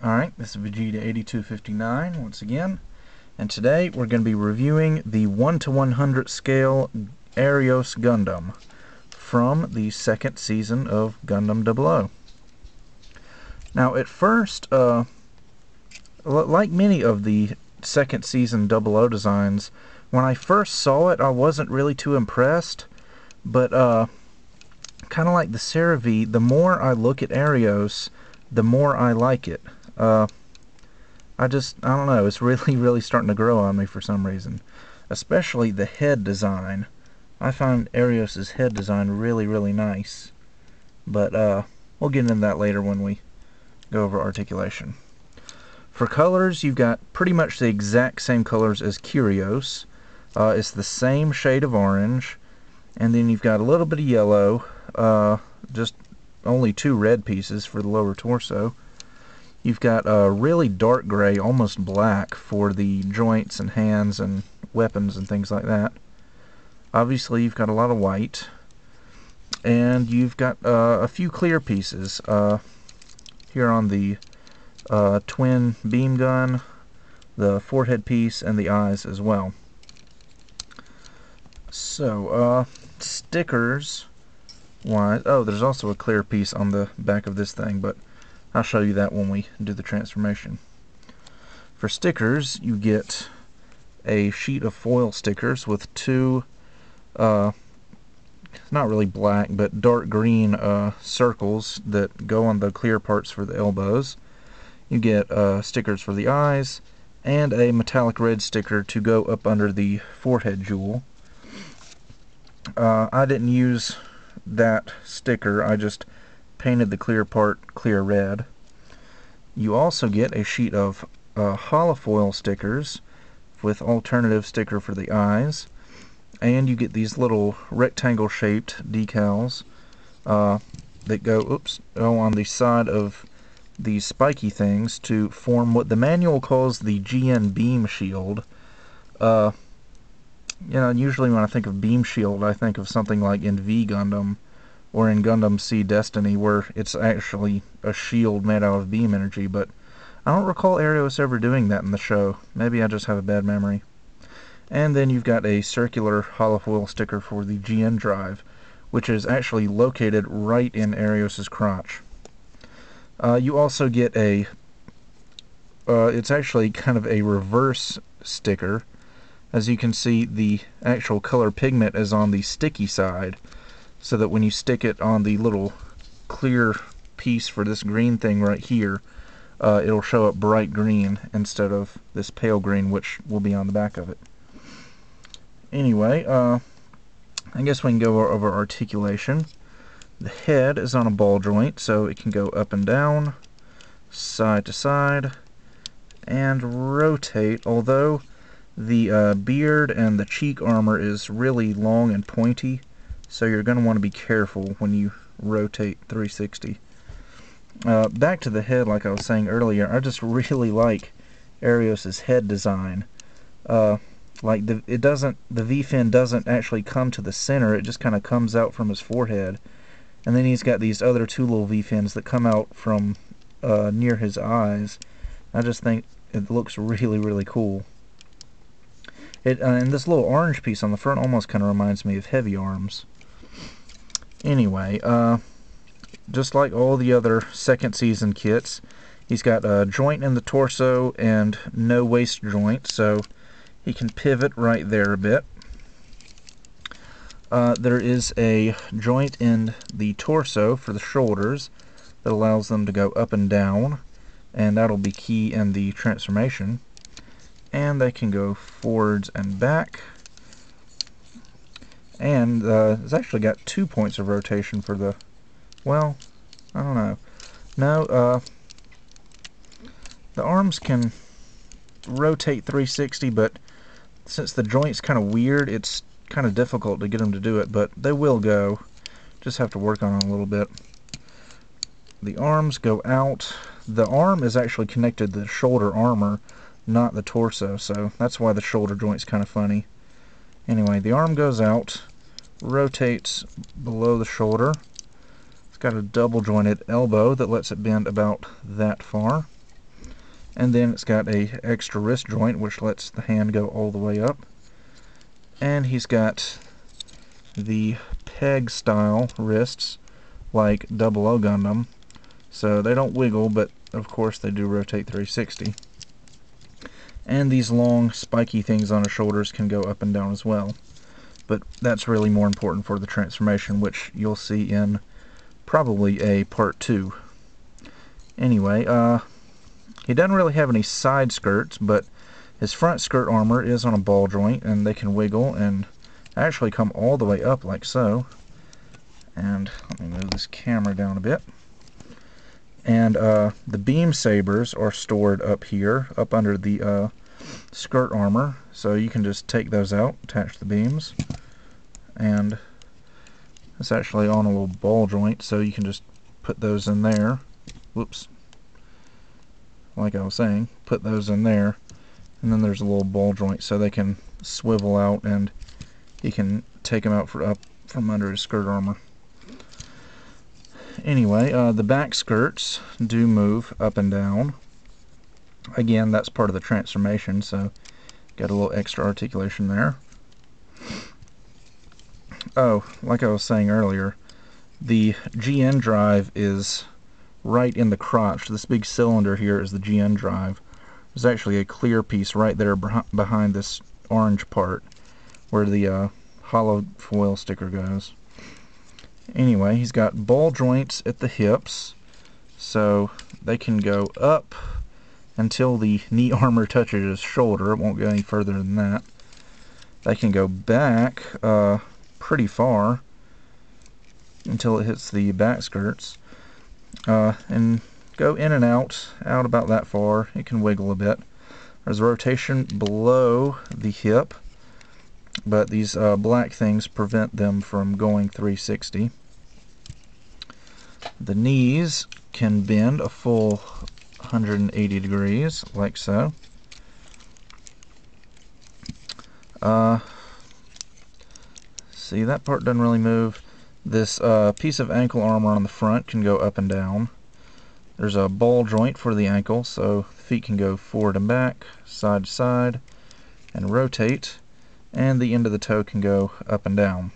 Alright, this is Vegeta8259 once again, and today we're going to be reviewing the 1/100 scale Arios Gundam from the second season of Gundam 00. Now at first, like many of the second season 00 designs, when I first saw it I wasn't really too impressed, but kind of like the Cerevi, the more I look at Arios, the more I like it. I don't know, it's really starting to grow on me for some reason. Especially the head design. I find Arios' head design really nice. But we'll get into that later when we go over articulation. For colors, you've got pretty much the exact same colors as Kyrios. It's the same shade of orange. And then you've got a little bit of yellow. Just only 2 red pieces for the lower torso. You've got a really dark gray, almost black, for the joints and hands and weapons and things like that. Obviously, you've got a lot of white. And you've got a few clear pieces here on the twin beam gun, the forehead piece, and the eyes as well. So, stickers wise, oh, there's also a clear piece on the back of this thing, but I'll show you that when we do the transformation. For stickers, you get a sheet of foil stickers with 2, not really black, but dark green circles that go on the clear parts for the elbows. You get stickers for the eyes, and a metallic red sticker to go up under the forehead jewel. I didn't use that sticker, I just painted the clear part clear red. You also get a sheet of holofoil stickers with alternative sticker for the eyes, and you get these little rectangle shaped decals that go on the side of these spiky things to form what the manual calls the GN beam shield. You know, usually when I think of beam shield I think of something like in V Gundam or in Gundam Sea Destiny, where it's actually a shield made out of beam energy, but I don't recall Arios ever doing that in the show. Maybe I just have a bad memory. And then you've got a circular holofoil sticker for the GN drive, which is actually located right in Arios' crotch. You also get a, it's actually kind of a reverse sticker. As you can see, the actual color pigment is on the sticky side, so that when you stick it on the little clear piece for this green thing right here, it'll show up bright green instead of this pale green, which will be on the back of it. Anyway, I guess we can go over articulation. The head is on a ball joint, so it can go up and down, side to side, and rotate, although the beard and the cheek armor is really long and pointy, so you're going to want to be careful when you rotate 360. Back to the head, like I was saying earlier, I just really like Arios' head design. Like the V-fin doesn't actually come to the center, it just kind of comes out from his forehead. And then he's got these other 2 little V-fins that come out from near his eyes. I just think it looks really cool. And this little orange piece on the front almost kind of reminds me of Heavy Arms. Anyway, just like all the other second season kits, he's got a joint in the torso and no waist joint, so he can pivot right there a bit. There is a joint in the torso for the shoulders that allows them to go up and down, and that'll be key in the transformation. And they can go forwards and back. And it's actually got 2 points of rotation for the, well, I don't know. No, the arms can rotate 360, but since the joint's kind of weird, it's kind of difficult to get them to do it, but they will go. Just have to work on it a little bit. The arms go out. The arm is actually connected to the shoulder armor, not the torso, so that's why the shoulder joint's kind of funny. Anyway, the arm goes out, rotates below the shoulder. It's got a double jointed elbow that lets it bend about that far. And then it's got a extra wrist joint which lets the hand go all the way up. And he's got the peg style wrists like 00 Gundam. So they don't wiggle, but of course they do rotate 360. And these long spiky things on his shoulders can go up and down as well. But that's really more important for the transformation, which you'll see in probably a part 2. Anyway, he doesn't really have any side skirts, but his front skirt armor is on a ball joint, and they can wiggle and actually come all the way up like so. And let me move this camera down a bit. And the beam sabers are stored up here, up under the skirt armor, so you can just take those out, attach the beams, and it's actually on a little ball joint, so you can just put those in there. Whoops. Like I was saying, put those in there, and then there's a little ball joint so they can swivel out and he can take them out up from under his skirt armor. Anyway, the back skirts do move up and down. Again, that's part of the transformation, so got a little extra articulation there. Oh, like I was saying earlier, the GN drive is right in the crotch. This big cylinder here is the GN drive. There's actually a clear piece right there behind this orange part where the hollow foil sticker goes. Anyway, he's got ball joints at the hips, so they can go up until the knee armor touches his shoulder. It won't go any further than that. They can go back pretty far until it hits the back skirts, and go in and out about that far. It can wiggle a bit. There's a rotation below the hip, but these black things prevent them from going 360. The knees can bend a full 180 degrees, like so. See, that part doesn't really move. This piece of ankle armor on the front can go up and down. There's a ball joint for the ankle, so feet can go forward and back, side to side, and rotate. And the end of the toe can go up and down.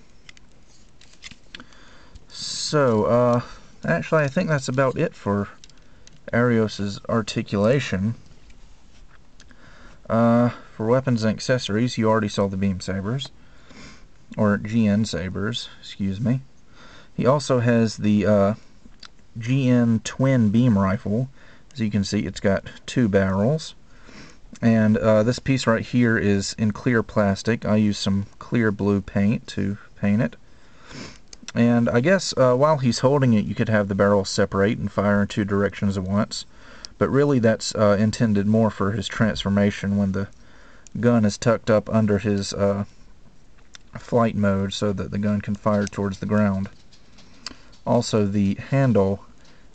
So, actually I think that's about it for Arios' articulation. For weapons and accessories, you already saw the beam sabers, or GN sabers, excuse me. He also has the GN twin beam rifle. As you can see, it's got 2 barrels. And this piece right here is in clear plastic. I used some clear blue paint to paint it. And I guess while he's holding it, you could have the barrels separate and fire in 2 directions at once. But really that's intended more for his transformation when the gun is tucked up under his flight mode so that the gun can fire towards the ground. Also, the handle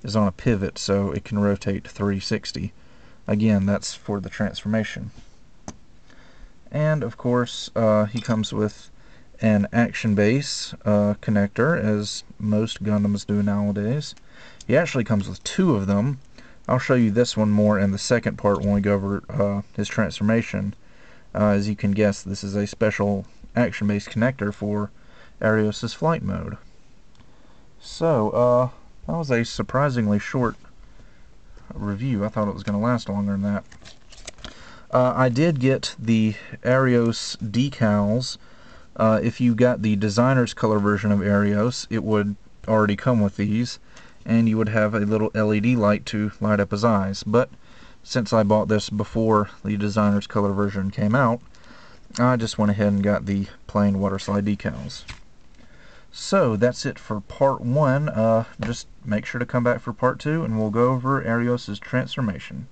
is on a pivot so it can rotate 360. Again, that's for the transformation. And of course, he comes with an action base connector, as most Gundams do nowadays. He actually comes with 2 of them. I'll show you this one more in the second part when we go over his transformation. As you can guess, this is a special action base connector for Arios' flight mode. So, that was a surprisingly short review. I thought it was going to last longer than that. I did get the Arios decals. If you got the designer's color version of Arios, it would already come with these, and you would have a little LED light to light up his eyes. But since I bought this before the designer's color version came out, I just went ahead and got the plain water slide decals. So that's it for part 1. Just make sure to come back for part 2 and we'll go over Arios' transformation.